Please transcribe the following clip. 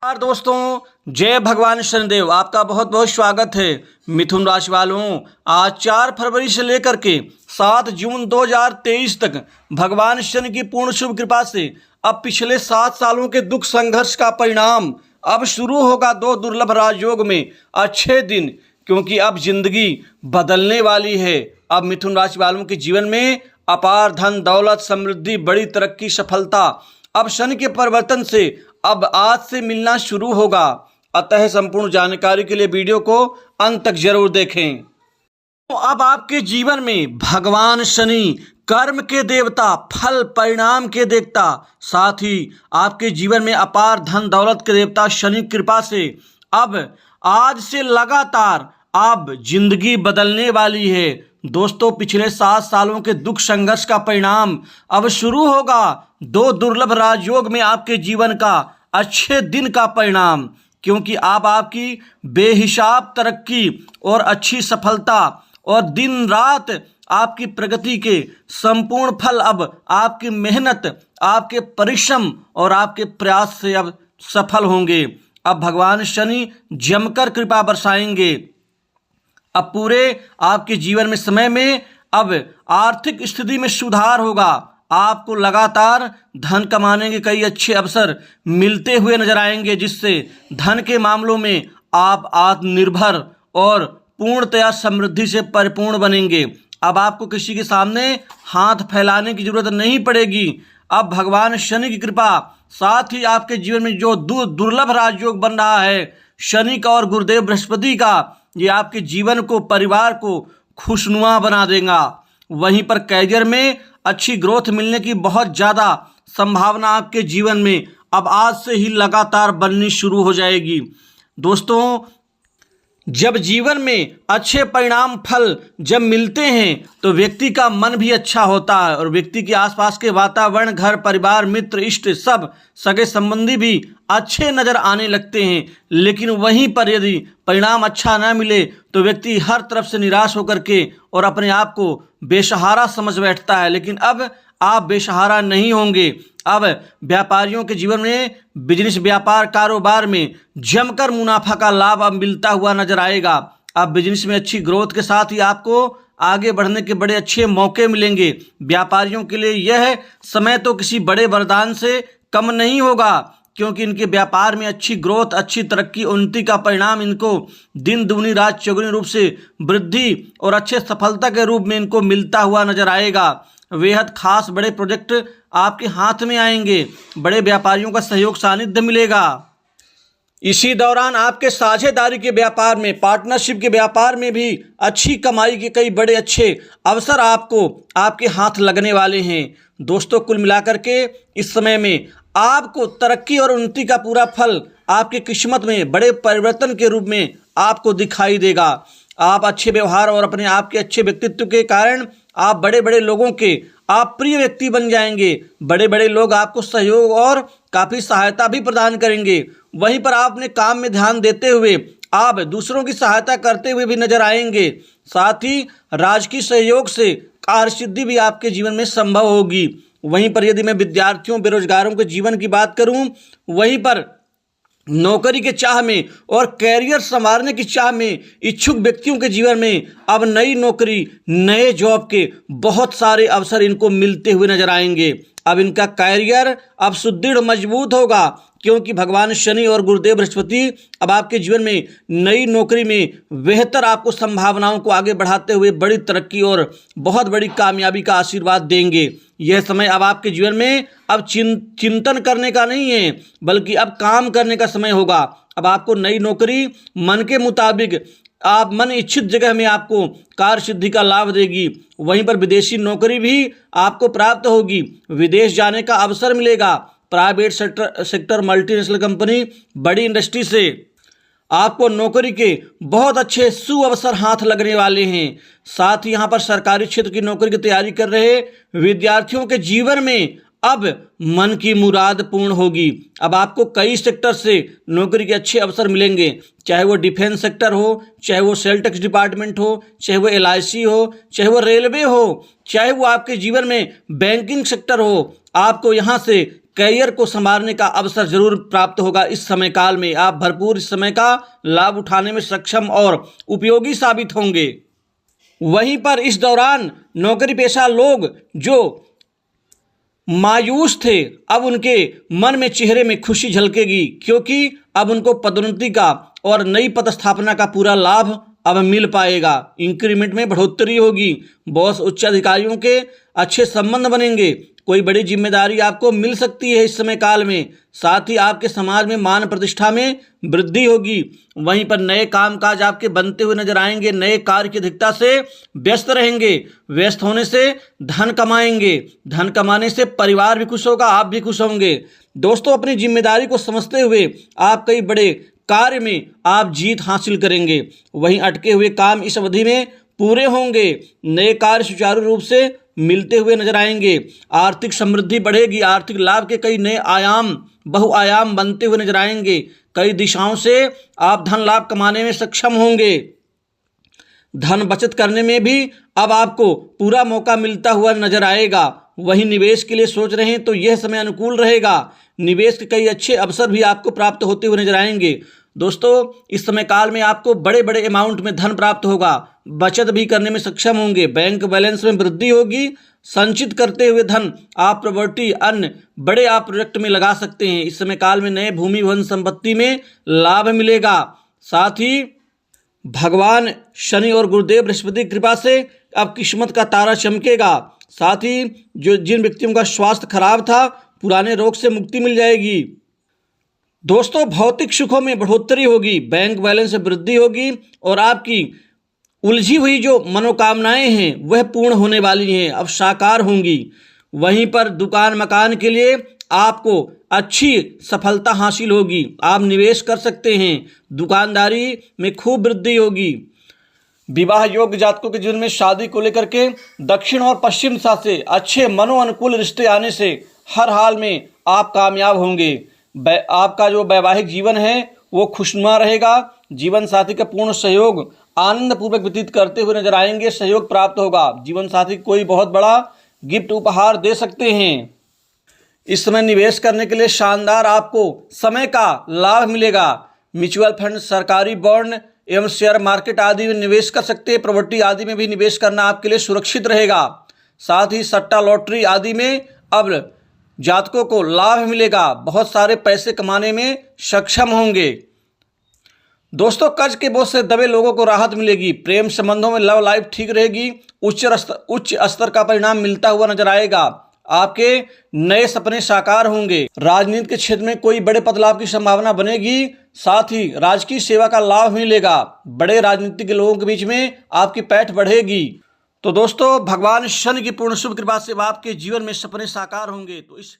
नमस्कार दोस्तों, जय भगवान शनिदेव। आपका बहुत बहुत स्वागत है। मिथुन राशि वालों, आज 4 फरवरी से लेकर के 7 जून 2023 तक भगवान शनि की पूर्ण शुभ कृपा से अब पिछले 7 सालों के दुख संघर्ष का परिणाम अब शुरू होगा। 2 दुर्लभ राजयोग में अच्छे दिन, क्योंकि अब जिंदगी बदलने वाली है। अब मिथुन राशि वालों के जीवन में अपार धन दौलत समृद्धि बड़ी तरक्की सफलता अब शनि के परिवर्तन से अब आज से मिलना शुरू होगा। अतः संपूर्ण जानकारी के लिए वीडियो को अंत तक जरूर देखें। तो अब आपके जीवन में भगवान शनि कर्म के देवता फल परिणाम के देवता, साथ ही आपके जीवन में अपार धन दौलत के देवता शनि कृपा से अब आज से लगातार अब जिंदगी बदलने वाली है। दोस्तों, पिछले 7 सालों के दुख संघर्ष का परिणाम अब शुरू होगा। 2 दुर्लभ राजयोग में आपके जीवन का अच्छे दिन का परिणाम, क्योंकि अब आपकी बेहिसाब तरक्की और अच्छी सफलता और दिन रात आपकी प्रगति के संपूर्ण फल अब आपकी मेहनत आपके परिश्रम और आपके प्रयास से अब सफल होंगे। अब भगवान शनि जमकर कृपा बरसाएंगे। अब पूरे आपके जीवन में समय में अब आर्थिक स्थिति में सुधार होगा। आपको लगातार धन कमाने के कई अच्छे अवसर मिलते हुए नजर आएंगे, जिससे धन के मामलों में आप आत्मनिर्भर और पूर्णतया समृद्धि से परिपूर्ण बनेंगे। अब आपको किसी के सामने हाथ फैलाने की जरूरत नहीं पड़ेगी। अब भगवान शनि की कृपा, साथ ही आपके जीवन में जो दुर्लभ राजयोग बन रहा है शनि का और गुरुदेव बृहस्पति का, ये आपके जीवन को परिवार को खुशनुमा बना देगा। वहीं पर करियर में अच्छी ग्रोथ मिलने की बहुत ज़्यादा संभावना आपके जीवन में अब आज से ही लगातार बननी शुरू हो जाएगी। दोस्तों, जब जीवन में अच्छे परिणाम फल जब मिलते हैं तो व्यक्ति का मन भी अच्छा होता है और व्यक्ति के आसपास के वातावरण, घर परिवार, मित्र, इष्ट, सब सगे संबंधी भी अच्छे नज़र आने लगते हैं। लेकिन वहीं पर यदि परिणाम अच्छा न मिले तो व्यक्ति हर तरफ से निराश होकर के और अपने आप को बेसहारा समझ बैठता है। लेकिन अब आप बेसहारा नहीं होंगे। अब व्यापारियों के जीवन में बिजनेस व्यापार कारोबार में जमकर मुनाफा का लाभ अब मिलता हुआ नजर आएगा। अब बिजनेस में अच्छी ग्रोथ के साथ ही आपको आगे बढ़ने के बड़े अच्छे मौके मिलेंगे। व्यापारियों के लिए यह समय तो किसी बड़े वरदान से कम नहीं होगा, क्योंकि इनके व्यापार में अच्छी ग्रोथ, अच्छी तरक्की, उन्नति का परिणाम इनको दिन दुगनी रात चौगुनी रूप से वृद्धि और अच्छे सफलता के रूप में इनको मिलता हुआ नजर आएगा। बेहद खास बड़े प्रोजेक्ट आपके हाथ में आएंगे। बड़े व्यापारियों का सहयोग सानिध्य मिलेगा। इसी दौरान आपके साझेदारी के व्यापार में, पार्टनरशिप के व्यापार में भी अच्छी कमाई के कई बड़े अच्छे अवसर आपको आपके हाथ लगने वाले हैं। दोस्तों, कुल मिलाकर के इस समय में आपको तरक्की और उन्नति का पूरा फल आपकी किस्मत में बड़े परिवर्तन के रूप में आपको दिखाई देगा। आप अच्छे व्यवहार और अपने आप के अच्छे व्यक्तित्व के कारण आप बड़े बड़े लोगों के आप प्रिय व्यक्ति बन जाएंगे। बड़े बड़े लोग आपको सहयोग और काफ़ी सहायता भी प्रदान करेंगे। वहीं पर आप अपने काम में ध्यान देते हुए आप दूसरों की सहायता करते हुए भी नजर आएंगे। साथ ही राजकीय सहयोग से कार्यसिद्धि भी आपके जीवन में संभव होगी। वहीं पर यदि मैं विद्यार्थियों बेरोजगारों के जीवन की बात करूं, वहीं पर नौकरी के चाह में और कैरियर संवारने की चाह में इच्छुक व्यक्तियों के जीवन में अब नई नौकरी, नए जॉब के बहुत सारे अवसर इनको मिलते हुए नजर आएंगे। अब इनका कैरियर अब सुदृढ़ मजबूत होगा, क्योंकि भगवान शनि और गुरुदेव बृहस्पति अब आपके जीवन में नई नौकरी में बेहतर आपको संभावनाओं को आगे बढ़ाते हुए बड़ी तरक्की और बहुत बड़ी कामयाबी का आशीर्वाद देंगे। यह समय अब आपके जीवन में अब चिंतन करने का नहीं है, बल्कि अब काम करने का समय होगा। अब आपको नई नौकरी मन के मुताबिक आप मन इच्छित जगह में आपको कार्य सिद्धि का लाभ देगी। वहीं पर विदेशी नौकरी भी आपको प्राप्त होगी। विदेश जाने का अवसर मिलेगा। प्राइवेट सेक्टर मल्टीनेशनल कंपनी, बड़ी इंडस्ट्री से आपको नौकरी के बहुत अच्छे सुअवसर हाथ लगने वाले हैं। साथ ही यहाँ पर सरकारी क्षेत्र की नौकरी की तैयारी कर रहे विद्यार्थियों के जीवन में अब मन की मुराद पूर्ण होगी। अब आपको कई सेक्टर से नौकरी के अच्छे अवसर मिलेंगे, चाहे वो डिफेंस सेक्टर हो, चाहे वो सेल टैक्स डिपार्टमेंट हो, चाहे वो LIC हो, चाहे वो रेलवे हो, चाहे वो आपके जीवन में बैंकिंग सेक्टर हो। आपको यहाँ से करियर को संभालने का अवसर जरूर प्राप्त होगा। इस समय काल में आप भरपूर इस समय का लाभ उठाने में सक्षम और उपयोगी साबित होंगे। वहीं पर इस दौरान नौकरी पेशा लोग जो मायूस थे, अब उनके मन में चेहरे में खुशी झलकेगी, क्योंकि अब उनको पदोन्नति का और नई पदस्थापना का पूरा लाभ अब मिल पाएगा। इंक्रीमेंट में बढ़ोतरी होगी, बॉस उच्च अधिकारियों के अच्छे संबंध बनेंगे, कोई बड़ी जिम्मेदारी आपको मिल सकती है इस समय काल में। साथ ही आपके समाज में मान प्रतिष्ठा में वृद्धि होगी। वहीं पर नए कामकाज आपके बनते हुए नजर आएंगे, नए कार्य की अधिकता से व्यस्त रहेंगे। व्यस्त होने से धन कमाएंगे, धन कमाने से परिवार भी खुश होगा, आप भी खुश होंगे। दोस्तों, अपनी जिम्मेदारी को समझते हुए आप कई बड़े कार्य में आप जीत हासिल करेंगे। वहीं अटके हुए काम इस अवधि में पूरे होंगे, नए कार्य सुचारू रूप से मिलते हुए नजर आएंगे। आर्थिक समृद्धि बढ़ेगी, आर्थिक लाभ के कई नए आयाम बहुआयाम बनते हुए नजर आएंगे। कई दिशाओं से आप धन लाभ कमाने में सक्षम होंगे। धन बचत करने में भी अब आपको पूरा मौका मिलता हुआ नजर आएगा। वहीं निवेश के लिए सोच रहे हैं तो यह समय अनुकूल रहेगा। निवेश के कई अच्छे अवसर भी आपको प्राप्त होते हुए नजर आएंगे। दोस्तों, इस समय काल में आपको बड़े बड़े अमाउंट में धन प्राप्त होगा, बचत भी करने में सक्षम होंगे, बैंक बैलेंस में वृद्धि होगी। संचित करते हुए धन आप प्रॉपर्टी अन्य बड़े आप प्रोजेक्ट में लगा सकते हैं। इस समय काल में नए भूमि भवन संपत्ति में लाभ मिलेगा। साथ ही भगवान शनि और गुरुदेव बृहस्पति की कृपा से अब किस्मत का तारा चमकेगा। साथ ही जिन व्यक्तियों का स्वास्थ्य खराब था, पुराने रोग से मुक्ति मिल जाएगी। दोस्तों, भौतिक सुखों में बढ़ोतरी होगी, बैंक बैलेंस में वृद्धि होगी और आपकी उलझी हुई जो मनोकामनाएं हैं वह पूर्ण होने वाली हैं, अब साकार होंगी। वहीं पर दुकान मकान के लिए आपको अच्छी सफलता हासिल होगी, आप निवेश कर सकते हैं। दुकानदारी में खूब वृद्धि होगी। विवाह योग्य जातकों के जीवन में शादी को लेकर के दक्षिण और पश्चिम दिशा से अच्छे मनोअनुकूल रिश्ते आने से हर हाल में आप कामयाब होंगे। आपका जो वैवाहिक जीवन है वो खुशनुमा रहेगा। जीवन साथी का पूर्ण सहयोग आनंद पूर्वक व्यतीत करते हुए नजर आएंगे, सहयोग प्राप्त होगा। जीवन साथी कोई बहुत बड़ा गिफ्ट उपहार दे सकते हैं। इस समय निवेश करने के लिए शानदार आपको समय का लाभ मिलेगा। म्यूचुअल फंड, सरकारी बॉन्ड एवं शेयर मार्केट आदि में निवेश कर सकते हैं। प्रॉपर्टी आदि में भी निवेश करना आपके लिए सुरक्षित रहेगा। साथ ही सट्टा लॉटरी आदि में अब जातकों को लाभ मिलेगा, बहुत सारे पैसे कमाने में सक्षम होंगे। दोस्तों, कर्ज के बोझ से दबे लोगों को राहत मिलेगी। प्रेम संबंधों में लव लाइफ ठीक रहेगी। उच्च स्तर का परिणाम मिलता हुआ नजर आएगा। आपके नए सपने साकार होंगे। राजनीति के क्षेत्र में कोई बड़े पद लाभ की संभावना बनेगी। साथ ही राजकीय सेवा का लाभ मिलेगा। बड़े राजनीतिक लोगों के बीच में आपकी पैठ बढ़ेगी। तो दोस्तों, भगवान शनि की पूर्ण शुभ कृपा से आपके जीवन में सपने साकार होंगे। तो इस